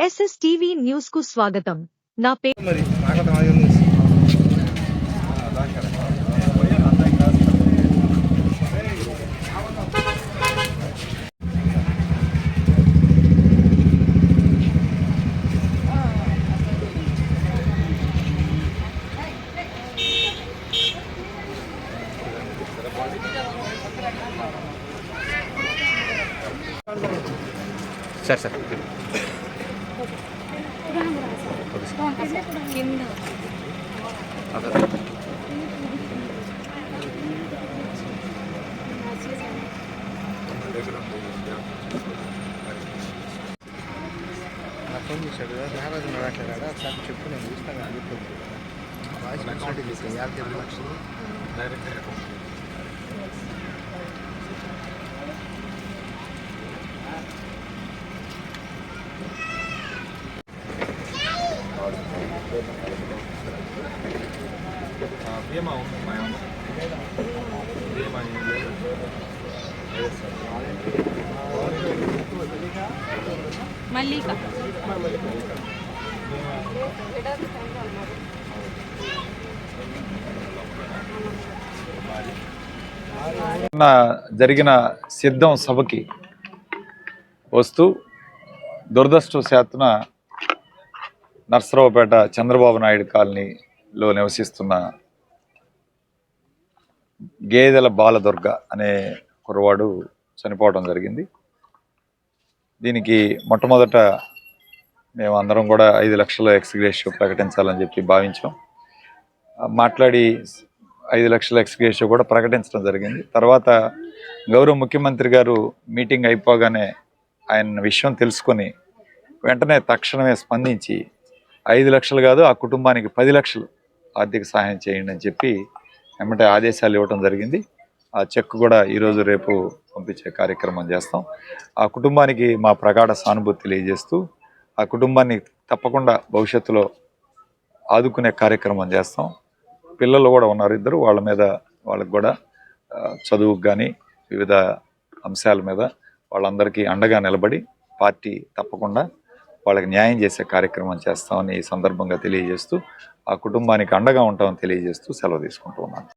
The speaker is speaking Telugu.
SSTV న్యూస్ కు స్వాగతం. నా పేరు సార్ ఫోన్ చేశాడు నారాజు మాట్లాడాడు ఒకసారి చెప్పు నేను చూస్తాను వాయిస్ నచ్చినట్టు చేశాను 52 లక్షలు డైరెక్ట్ అకౌంట్. బీమా ఉంది బీమా మల్లిక జరిగిన సిద్ధం సభకి వస్తూ దురదృష్టవశాత్తున నర్సరావుపేట చంద్రబాబు నాయుడు కాలనీలో నివసిస్తున్న గేదెల బాలదుర్గ అనే కుర్రవాడు చనిపోవడం జరిగింది. దీనికి మొట్టమొదట మేము అందరం కూడా 5 లక్షల ఎక్స్గ్రేషియో ప్రకటించాలని చెప్పి భావించాం. మాట్లాడి 5 లక్షల ఎక్స్గ్రేషియో కూడా ప్రకటించడం జరిగింది. తర్వాత గౌరవ ముఖ్యమంత్రి గారు మీటింగ్ అయిపోగానే ఆయన విషయం తెలుసుకొని వెంటనే తక్షణమే స్పందించి 5 లక్షలు కాదు ఆ కుటుంబానికి 10 లక్షలు ఆర్థిక సహాయం చేయండి అని చెప్పి వెంటనే ఆదేశాలు ఇవ్వడం జరిగింది. ఆ చెక్ కూడా ఈరోజు రేపు పంపించే కార్యక్రమం చేస్తాం. ఆ కుటుంబానికి మా ప్రగాఢ సానుభూతి తెలియజేస్తూ ఆ కుటుంబాన్ని తప్పకుండా భవిష్యత్తులో ఆదుకునే కార్యక్రమం చేస్తాం. పిల్లలు కూడా ఉన్నారు ఇద్దరు, వాళ్ళకి కూడా చదువుకు కానీ వివిధ అంశాల మీద వాళ్ళందరికీ అండగా నిలబడి పార్టీ తప్పకుండా వాళ్ళకి న్యాయం చేసే కార్యక్రమం చేస్తామని ఈ సందర్భంగా తెలియజేస్తూ ఆ కుటుంబానికి అండగా ఉంటామని తెలియజేస్తూ సెలవు తీసుకుంటూ ఉన్నాను.